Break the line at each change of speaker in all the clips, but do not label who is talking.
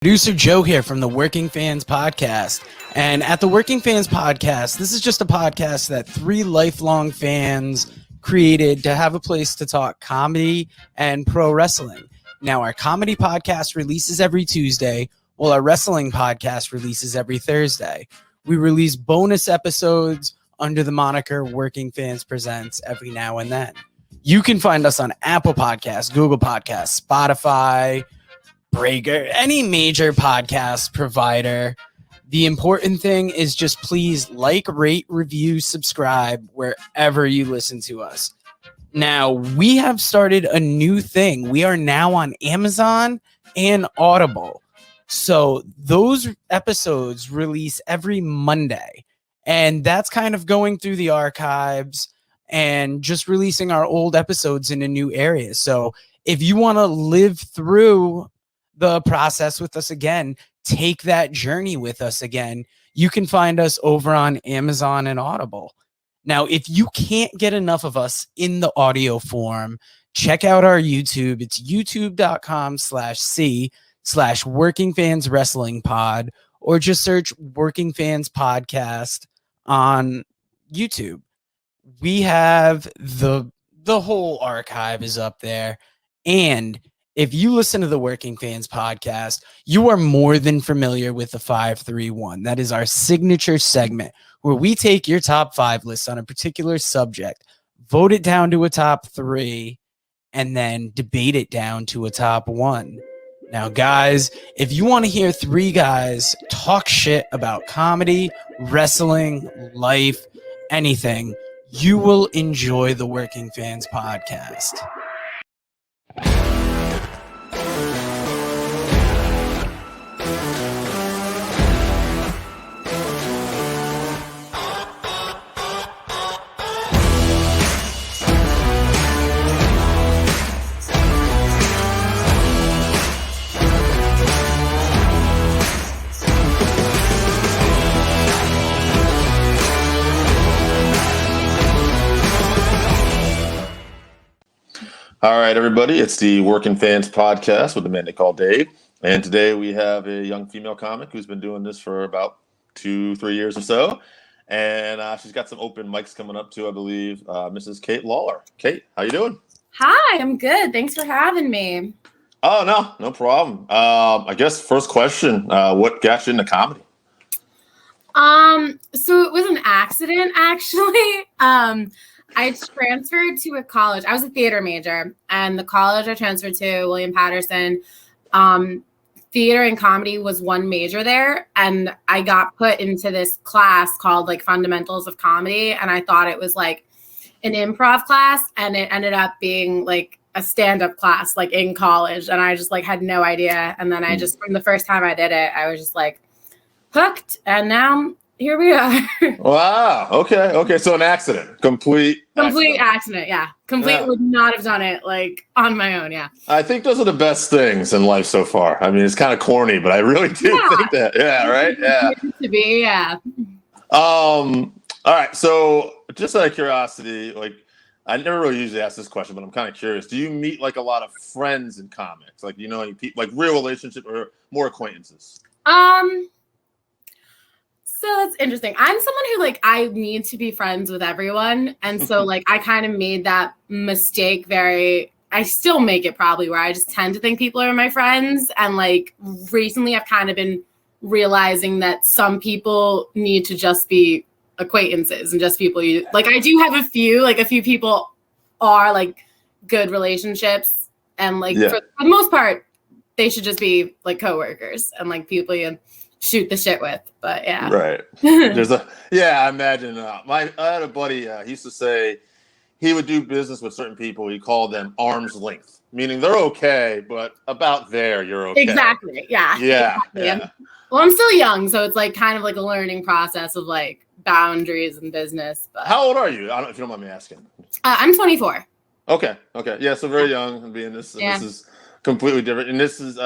Producer Joe here from the Working Fans Podcast. And at the Working Fans Podcast, this is just a podcast that three lifelong fans created to have a place to talk comedy and pro wrestling. Now, our comedy podcast releases every Tuesday, while our wrestling podcast releases every Thursday. We release bonus episodes under the moniker Working Fans Presents every now and then. You can find us on Apple Podcasts, Google Podcasts, Spotify, Breaker, any major podcast provider. The important thing is just please like, rate, review, subscribe wherever you listen to us. Now, we have started a new thing. We are now on Amazon and Audible. So those episodes release every Monday. And that's kind of going through the archives and just releasing our old episodes into new areas. So if you want to live through the process with us again, take that journey with us again, you can find us over on Amazon and Audible. Now, if you can't get enough of us in the audio form, check out our YouTube. It's youtube.com/C/Working Fans Wrestling Pod, or just search Working Fans Podcast on YouTube. We have the whole archive is up there. And if you listen to the Working Fans Podcast, you are more than familiar with the 531. That is our signature segment where we take your top 5 list on a particular subject, vote it down to a top 3, and then debate it down to a top 1. Now, guys, if you want to hear 3 guys talk shit about comedy, wrestling, life, anything, you will enjoy the Working Fans Podcast.
All right, everybody, it's the Working Fans Podcast with the man they call Dave. And today we have a young female comic who's been doing this for about 2-3 years or so. And she's got some open mics coming up too, I believe. Mrs. Kate Lawlor. Kate, how you doing?
Hi, I'm good. Thanks for having me.
Oh, no problem. I guess first question, what got you into comedy?
So it was an accident, actually. I transferred to a college. I was a theater major, and the college I transferred to, William Patterson, theater and comedy was one major there. And I got put into this class called like Fundamentals of Comedy. And I thought it was like an improv class, and it ended up being like a stand-up class, like in college. And I just like had no idea. And then I just, from the first time I did it, I was just like hooked. And now here we are.
Wow. Okay. So an accident. Complete
accident. Yeah. Would not have done it like on my own. Yeah.
I think those are the best things in life so far. I mean, it's kind of corny, but I really do think that. Yeah. Right. Yeah.
To be. Yeah.
All right. So just out of curiosity, like I never really usually ask this question, but I'm kind of curious. Do you meet like a lot of friends in comics? Like, you know, like real relationship or more acquaintances?
So that's interesting. I'm someone who like, I need to be friends with everyone. And so like, I kind of made that mistake I still make it probably, where I just tend to think people are my friends. And like recently I've kind of been realizing that some people need to just be acquaintances and just people like, I do have a few people are like good relationships. And like for the most part, they should just be like coworkers and like people you shoot the shit with. But yeah,
right. I imagine I had a buddy, he used to say he would do business with certain people, he called them arm's length, meaning they're okay, but about there you're okay.
Exactly. Yeah. Well, I'm still young, so it's like kind of like a learning process of like boundaries and business. But
how old are you? If you don't mind me asking.
I'm 24.
Okay. Yeah, so very young, and being this is completely different. And this is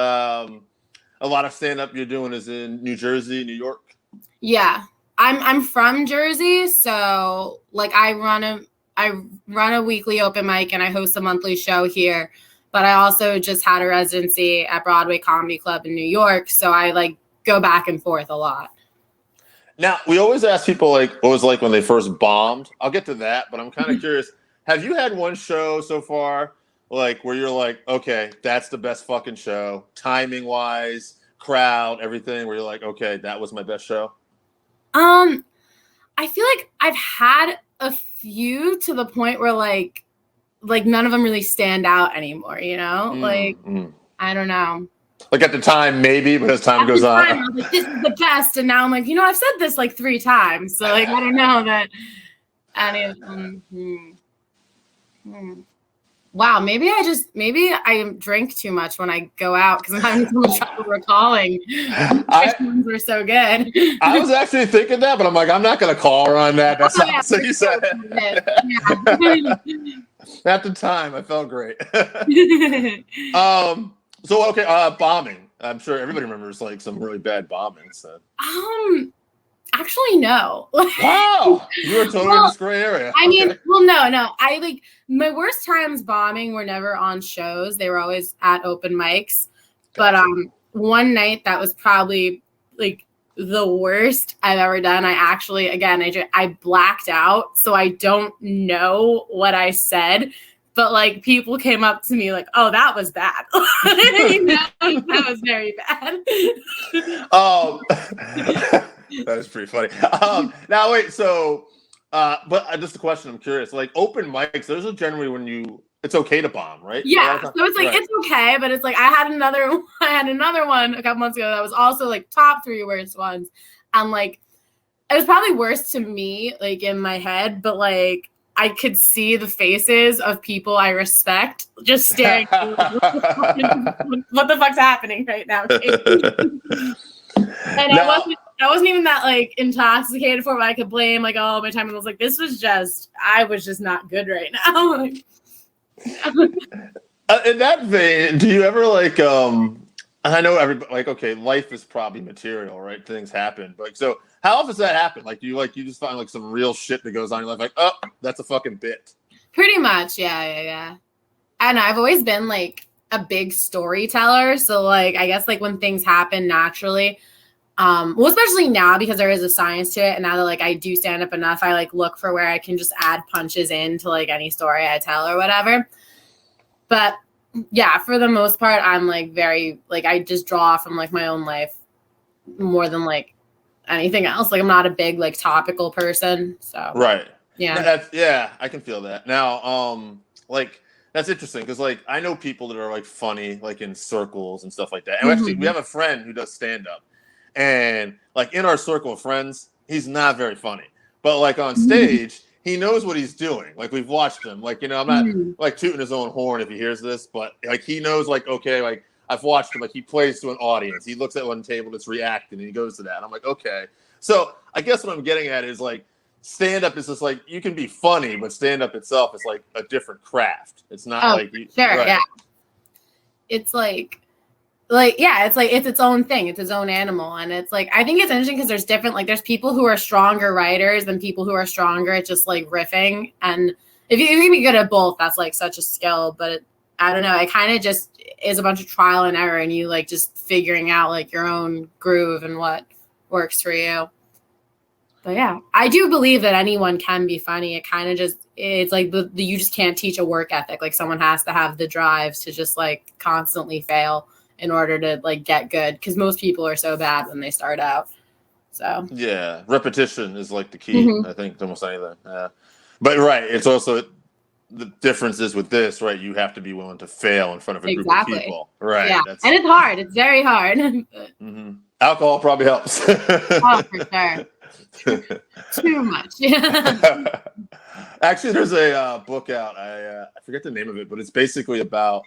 a lot of stand-up you're doing is in New Jersey, New York?
Yeah. I'm from Jersey, so like I run a weekly open mic and I host a monthly show here. but I also just had a residency at Broadway Comedy Club in New York. So I like go back and forth a lot.
Now, we always ask people like what it was like when they first bombed. I'll get to that, but I'm kind of curious. Have you had one show so far like where you're like, okay, that's the best fucking show, timing wise, crowd, everything, where you're like, okay, that was my best show?
I feel like I've had a few to the point where like none of them really stand out anymore, you know? I don't know.
Like at the time, maybe, but as time goes on.
I was like, this is the best. And now I'm like, I've said this like 3 times. So like, I don't know that any of them. Wow, maybe I drink too much when I go out because I'm having so much trouble recalling. Which ones were so good.
I was actually thinking that, but I'm like, I'm not going to call her on that. That's not so you said. At the time, I felt great. So okay, bombing. I'm sure everybody remembers like some really bad bombings. So.
Actually, no.
Wow, you were totally in this gray area.
I mean, no. I like my worst times bombing were never on shows; they were always at open mics. But one night that was probably like the worst I've ever done. I blacked out, so I don't know what I said. But like people came up to me like, "Oh, that was bad." That was very bad.
That is pretty funny. Now wait, so but just a question, I'm curious. Like open mics, those are generally when it's okay to bomb, right?
Yeah. So it's like it's okay, but it's like I had another one a couple months ago that was also like top 3 worst ones. And like it was probably worse to me, like in my head, but like I could see the faces of people I respect just staring. What the fuck's happening right now? And I wasn't even that like intoxicated for it. I could blame like, oh, my time. I was like, I was just not good right now.
In that vein, do you ever like, I know everybody like, okay, life is probably material, right? Things happen. But so how often does that happen? Like, do you just find like some real shit that goes on in your life? Like, oh, that's a fucking bit. Pretty
much. Yeah. And I've always been like a big storyteller. So like, I guess like when things happen naturally, well, especially now because there is a science to it. And now that like I do stand up enough, I like look for where I can just add punches into like any story I tell or whatever. But yeah, for the most part, I'm like very like I just draw from like my own life more than like anything else. Like I'm not a big like topical person. So
right.
Yeah.
I can feel that. Now, like that's interesting because like I know people that are like funny like in circles and stuff like that. And actually we have a friend who does stand up. And like in our circle of friends, he's not very funny. But like on stage, he knows what he's doing. Like we've watched him. Like, I'm not like tooting his own horn if he hears this, but like he knows like, okay, like I've watched him. Like he plays to an audience. He looks at one table that's reacting and he goes to that. And I'm like, okay. So I guess what I'm getting at is like stand-up is just like you can be funny, but stand-up itself is like a different craft. It's not
yeah. It's like yeah, it's like it's its own thing, it's its own animal. And it's like I think it's interesting because there's people who are stronger writers than people who are stronger at just like riffing. And if you can be good at both, that's like such a skill. But I don't know, it kind of just is a bunch of trial and error and you like just figuring out like your own groove and what works for you. But yeah, I do believe that anyone can be funny. It kind of just it's like you just can't teach a work ethic. Like someone has to have the drives to just like constantly fail in order to like get good, because most people are so bad when they start out. So
yeah, repetition is like the key. I think to almost anything. But right, it's also the difference is with this, right? You have to be willing to fail in front of a group of people, right?
Yeah, and it's hard. It's very hard.
Alcohol probably helps.
Oh, for sure. Too much.
Actually, there's a book out. I forget the name of it, but it's basically about.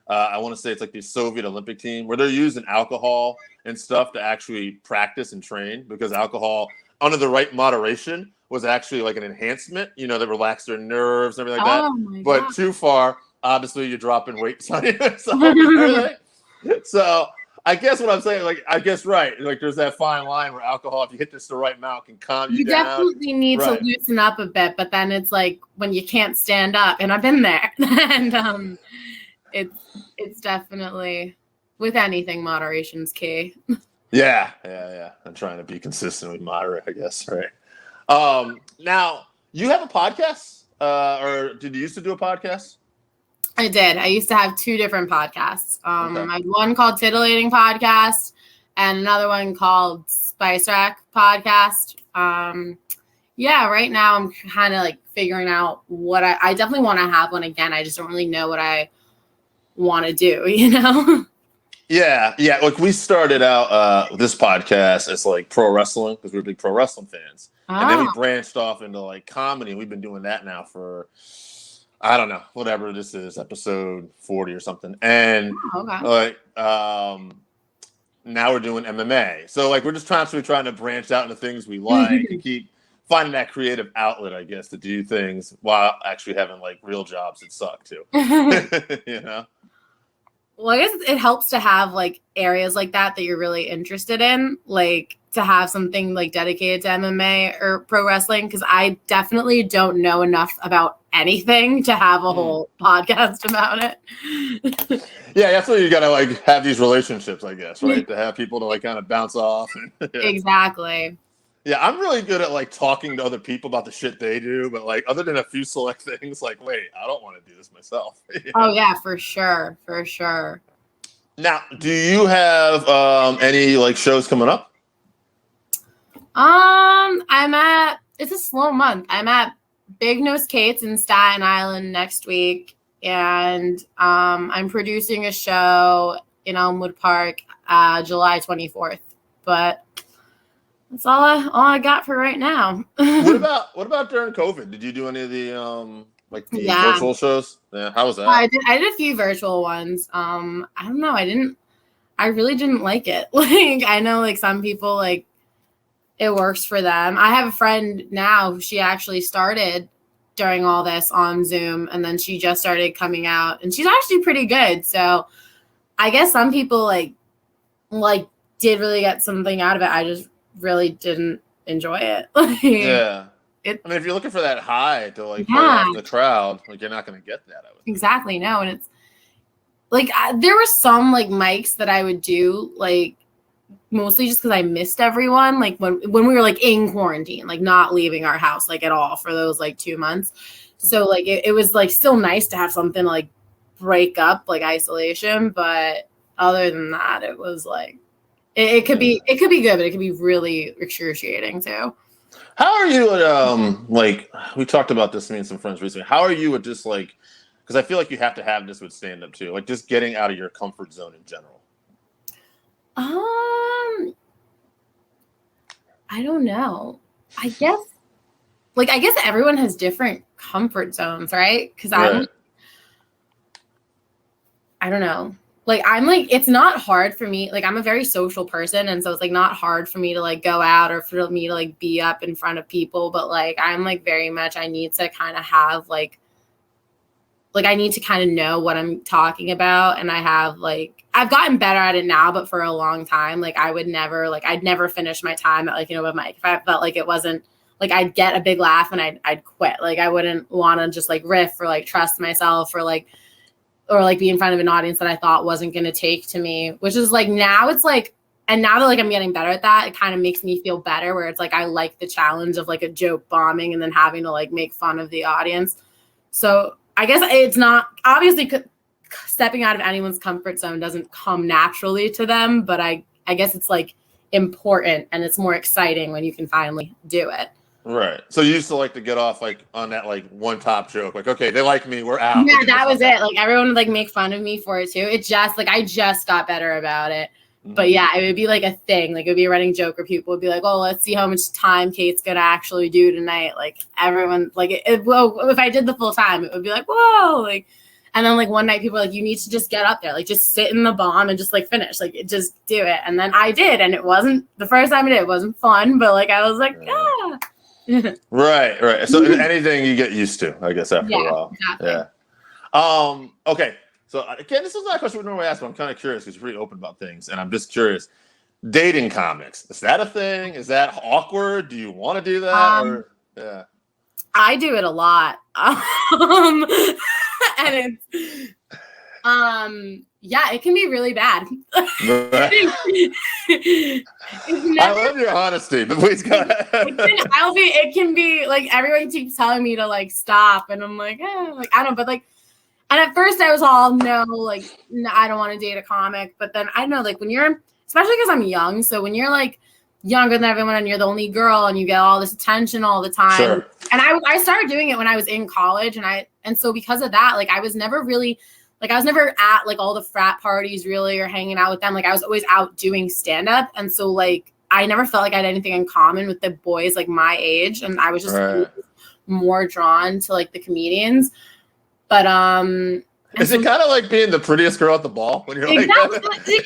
I want to say it's like the Soviet Olympic team where they're using alcohol and stuff to actually practice and train because alcohol under the right moderation was actually like an enhancement, that relaxed their nerves and everything like that. But too far, obviously you're dropping weights on you. So I guess what I'm saying, like, I guess, right. Like there's that fine line where alcohol, if you hit this the right amount, can calm you down.
You definitely need to loosen up a bit, but then it's like when you can't stand up, and I've been there. And it's definitely, with anything, moderation's key.
Yeah. I'm trying to be consistent with moderate, I guess. Right. Now you have a podcast, or did you used to do a podcast?
I did. I used to have 2 different podcasts.
Okay.
I had one called Titillating Podcast and another one called Spice Rack Podcast. Yeah, right now I'm kind of like figuring out what I definitely want to have one again. I just don't really know what I want to do, you know?
Yeah. Like we started out this podcast as like pro wrestling because we're big pro wrestling fans, and then we branched off into like comedy. And we've been doing that now for, I don't know, whatever this is, episode 40 or something. And like now we're doing MMA. So like we're just constantly trying to branch out into things we like and keep finding that creative outlet, I guess, to do things while actually having like real jobs that suck too. You know?
Well, I guess it helps to have like areas like that you're really interested in, like to have something like dedicated to MMA or pro wrestling, because I definitely don't know enough about anything to have a whole podcast about it.
Yeah, that's why you gotta like have these relationships, I guess, right? To have people to like kind of bounce off.
Exactly.
Yeah, I'm really good at like talking to other people about the shit they do, but like other than a few select things, like, wait, I don't want to do this myself.
Oh yeah, for sure.
Now, do you have any like shows coming up?
It's a slow month. I'm at Big Nose Kate's in Staten Island next week, and I'm producing a show in Elmwood Park July 24th. But that's all I got for right now.
What about during COVID? Did you do any of the virtual shows? Yeah, how was that?
I did a few virtual ones. I don't know. I really didn't like it. Like I know like some people like it works for them. I have a friend now, she actually started during all this on Zoom, and then she just started coming out, and she's actually pretty good. So I guess some people like did really get something out of it. I just really didn't enjoy it.
Yeah. I mean, if you're looking for that high to like play off the crowd, like you're not going to get that. I would think.
Exactly. No, and it's like there were some like mics that I would do like mostly just because I missed everyone. Like when we were like in quarantine, like not leaving our house like at all for those like 2 months. So like it was like still nice to have something like break up like isolation, but other than that, it was like it could be good, but it could be really excruciating too.
How are you at like we talked about this me and some friends recently? How are you at just like, because I feel like you have to have this with stand up too, like just getting out of your comfort zone in general?
I don't know. I guess everyone has different comfort zones, right? Because I don't know. Like I'm like, it's not hard for me. Like I'm a very social person, and so it's like not hard for me to like go out or for me to like be up in front of people. But like I'm like very much I need to kind of have like I need to kind of know what I'm talking about, and I have like I've gotten better at it now, but for a long time, like I would never like I'd never finish my time at like a mic if I felt like it wasn't like I'd get a big laugh and I'd quit. Like I wouldn't want to just like riff or like trust myself or like be in front of an audience that I thought wasn't going to take to me, which is like now it's like, and now that like I'm getting better at that, it kind of makes me feel better where it's like I like the challenge of like a joke bombing and then having to like make fun of the audience. So I guess it's not obviously stepping out of anyone's comfort zone doesn't come naturally to them, but I guess it's like important and it's more exciting when you can finally do it.
Right. So you used to like to get off like on that like one top joke, like, okay, they like me, we're out.
Yeah, that was it. Like everyone would like make fun of me for it too. It just like I just got better about it. But yeah, it would be like a thing. Like it would be a running joke where people would be like, "Oh, let's see how much time Kate's gonna actually do tonight." Like everyone, like well, if I did the full time, it would be like, "Whoa!" Like, and then like one night, people were like, "You need to just get up there, like just sit in the bomb and just like finish, like just do it." And then I did, and it wasn't the first time I did. It wasn't fun, but like I was like, "Ah."
Right. So anything you get used to, I guess, after a while.
Exactly.
Yeah. Okay. So again, this is not a question we normally ask, but I'm kind of curious because you're pretty open about things, and I'm just curious. Dating comics, is that a thing? Is that awkward? Do you want to do that? Yeah. I
do it a lot. And it's Yeah, it can be really bad.
I love your honesty, but please go ahead.
It can be like everyone keeps telling me to like stop, and I'm like, like I don't know, but like, and at first I was all no, like no, I don't want to date a comic, but then I know like when you're, especially because I'm young, so when you're like younger than everyone and you're the only girl and you get all this attention all the time,
sure.
And I started doing it when I was in college, and so because of that, like I was never really. Like, I was never at, like, all the frat parties, really, or hanging out with them. Like, I was always out doing stand-up. And so, like, I never felt like I had anything in common with the boys, like, my age. And I was just more drawn to, like, the comedians. But,
Is it kind of like being the prettiest girl at the ball when you're like that?
Yeah,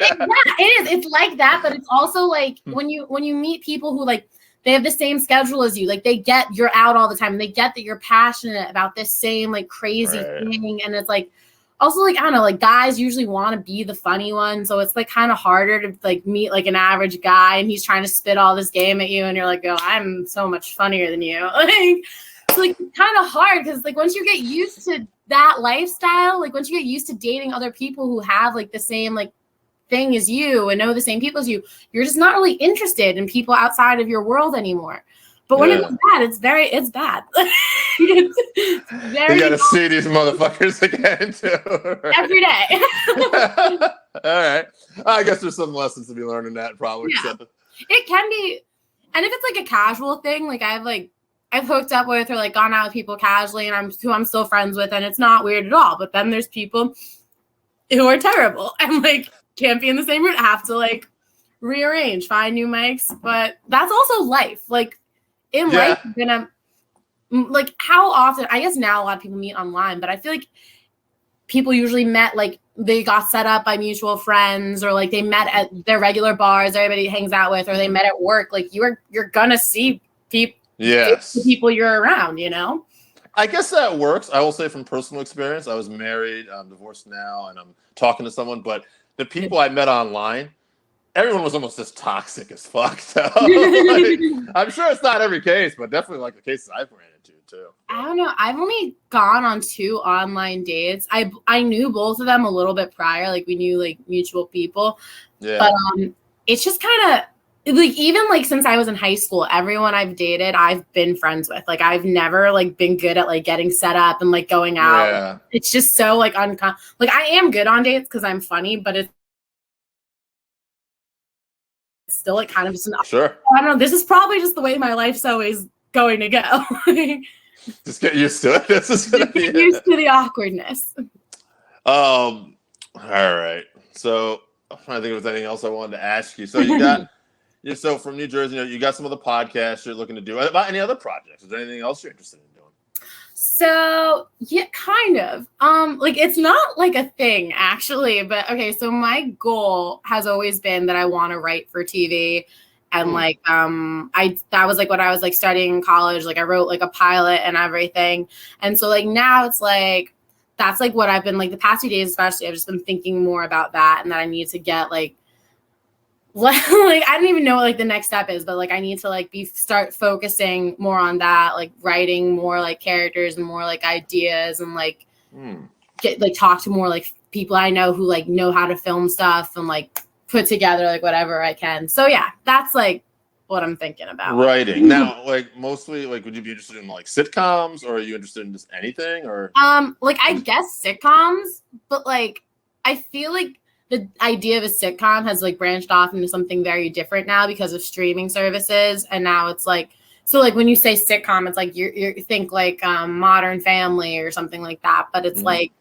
it is. It's like that. But it's also, like, when you meet people who, like, they have the same schedule as you. Like, you're out all the time. And they get that you're passionate about this same, like, crazy thing. And it's, like, also, like, I don't know, like, guys usually want to be the funny one. So it's, like, kind of harder to, like, meet, like, an average guy and he's trying to spit all this game at you. And you're like, oh, I'm so much funnier than you. Like, it's, like, kind of hard because, like, once you get used to that lifestyle, like, once you get used to dating other people who have, like, the same, like, thing as you and know the same people as you, you're just not really interested in people outside of your world anymore. But when it's bad, it's bad. It's very
you gotta see these motherfuckers again too.
Every day.
All right. I guess there's some lessons to be learned in that probably.
Yeah. So. It can be, and if it's like a casual thing, like I've hooked up with or like gone out with people casually and I'm still friends with, and it's not weird at all. But then there's people who are terrible and like can't be in the same room, have to like rearrange, find new mics. But that's also life. Like in life, you're gonna like how often, I guess now a lot of people meet online, but I feel like people usually met, like they got set up by mutual friends or like they met at their regular bars everybody hangs out with, or they met at work. Like you're gonna see people, the people you're around, you know?
I guess that works. I will say from personal experience, I was married, I'm divorced now, and I'm talking to someone, but the people I met online, everyone was almost just toxic as fuck. So like, I'm sure it's not every case, but definitely like the cases I've ran into too.
I don't know. I've only gone on 2 online dates. I knew both of them a little bit prior. Like we knew like mutual people. Yeah. But it's just kind of like even like since I was in high school, everyone I've dated, I've been friends with. Like I've never like been good at like getting set up and like going out. Yeah. It's just so like like I am good on dates because I'm funny, but it's still like kind of just
sure.
I don't know. This is probably just the way my life's always going to go.
Just get used to it. This is
get used to the awkwardness.
All right. So I'm trying to think if there's anything else I wanted to ask you. So you got so from New Jersey, you got some other podcasts you're looking to do. About any other projects? Is there anything else you're interested in doing?
So yeah, kind of. Like it's not like a thing actually, but okay. So my goal has always been that I want to write for TV, and like that was like what I was like studying in college. Like I wrote like a pilot and everything, and so like now it's like that's like what I've been like the past few days, especially. I've just been thinking more about that, and that I need to get like I don't even know what like the next step is, but like I need to like start focusing more on that, like writing more like characters and more like ideas, and like get like talk to more like people I know who like know how to film stuff and like put together like whatever I can. So yeah, that's like what I'm thinking about.
Writing. Now, like mostly like would you be interested in like sitcoms, or are you interested in just anything, or
like I guess sitcoms, but like I feel like the idea of a sitcom has like branched off into something very different now because of streaming services. And now it's like, so like when you say sitcom, it's like you think like Modern Family or something like that. But it's like,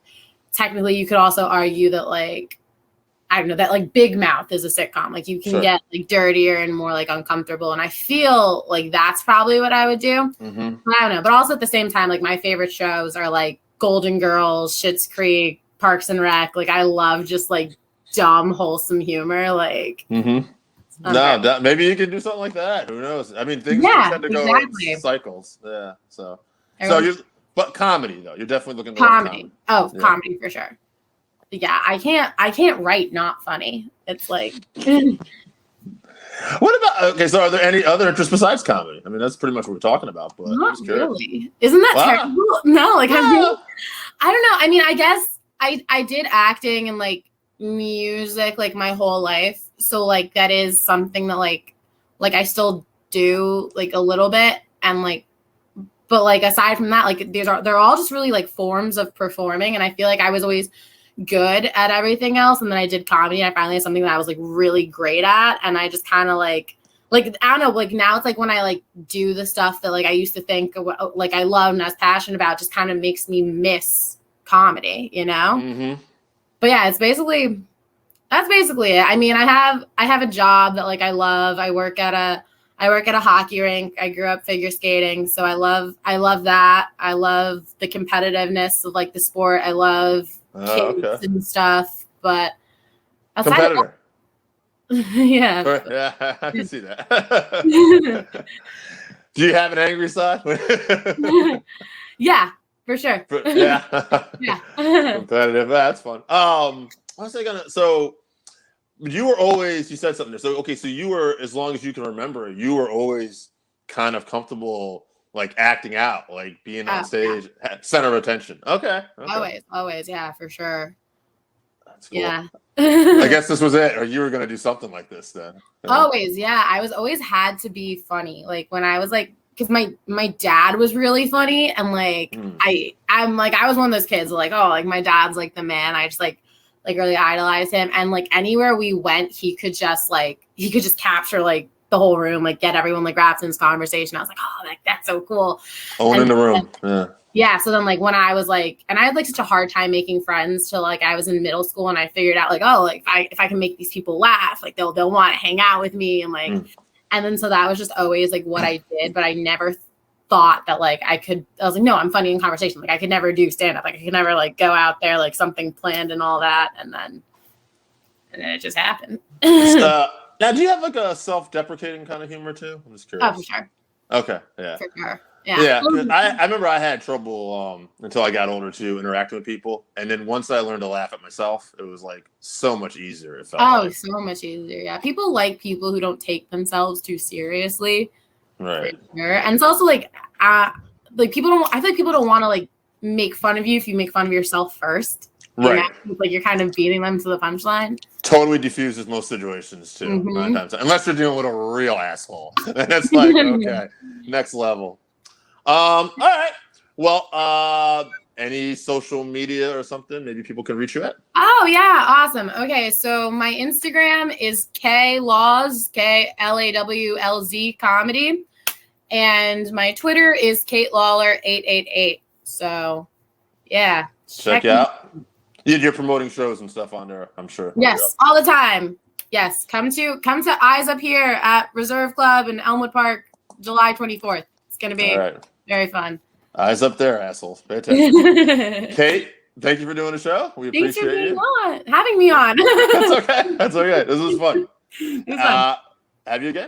technically you could also argue that like, I don't know, that like Big Mouth is a sitcom. Like you can get like dirtier and more like uncomfortable. And I feel like that's probably what I would do. I don't know. But also at the same time, like my favorite shows are like Golden Girls, Schitt's Creek, Parks and Rec. Like I love just like dumb, wholesome humor. Like
maybe you can do something like that. Who knows? I mean, things tend to go in cycles. Yeah. So but comedy though, you're definitely looking for comedy.
Comedy for sure. Yeah, I can't write not funny. It's like
what about so are there any other interests besides comedy? I mean, that's pretty much what we're talking about, but
not really. Isn't that terrible? No, like I don't know. I mean, I guess I did acting and like music like my whole life. So like that is something that like I still do like a little bit, and like, but like aside from that, like they're all just really like forms of performing, and I feel like I was always good at everything else, and then I did comedy, and I finally had something that I was like really great at, and I just kind of like I don't know, like now it's like when I like do the stuff that like I used to think like I loved and I was passionate about, just kind of makes me miss comedy, you know?
Mm-hmm.
But yeah, that's basically it. I mean, I have a job that like I love. I work at a hockey rink. I grew up figure skating, so I love that. I love the competitiveness of like the sport. I love kids and stuff. But
competitor.
Yeah.
Yeah, I can see that. Do you have an angry side?
Yeah, for sure.
Yeah.
Yeah.
Competitive. That's fun. I was gonna. So you were always. You said something there. So okay. So you were, as long as you can remember, you were always kind of comfortable, like acting out, like being on stage, center of attention. Okay.
Always. Yeah, for sure.
That's cool.
Yeah.
I guess this was it, or you were gonna do something like this then.
Always, yeah. I was always had to be funny. Like when I was like, because my dad was really funny, and like I'm like I was one of those kids like, oh, like my dad's like the man. I just like really idolize him, and like anywhere we went, he could just capture like the whole room, like get everyone like wrapped in his conversation. I was like, oh, like that's so cool.
In the room. Yeah.
Yeah. So then like when I was like, and I had like such a hard time making friends till like I was in middle school, and I figured out like, oh, like if I can make these people laugh, like they'll want to hang out with me, and like, and then so that was just always like what I did, but I never thought that like I was like, no, I'm funny in conversation. Like I could never do stand up. Like I could never like go out there, like something planned and all that. And then it just happened.
Now, do you have like a self-deprecating kind of humor too? I'm just curious.
Oh, for sure.
Okay. Yeah.
For sure.
Yeah, I remember I had trouble until I got older too, interacting with people, and then once I learned to laugh at myself, it was like so much easier. It felt
so much easier. Yeah, people like people who don't take themselves too seriously,
right?
Sure. And it's also like people don't. I feel like people don't want to like make fun of you if you make fun of yourself first,
right?
Like you're kind of beating them to the punchline.
Totally diffuses most situations too, 9 times, unless you're dealing with a real asshole. Then it's like okay, next level. All right. Well, any social media or something maybe people can reach you at?
Oh yeah, awesome. Okay, so my Instagram is KLawz, KLAWLZ comedy, and my Twitter is Kate Lawlor 888. So yeah,
check you out. You're promoting shows and stuff on there, I'm sure.
Yes, all the time. Yes, come to Eyes Up Here at Reserve Club in Elmwood Park, July 24th. It's gonna be very fun.
Eyes up there, assholes. Pay attention. Kate, thank you for doing the show. We appreciate you.
Having me on.
That's okay. This was fun.
It was fun.
Have you again.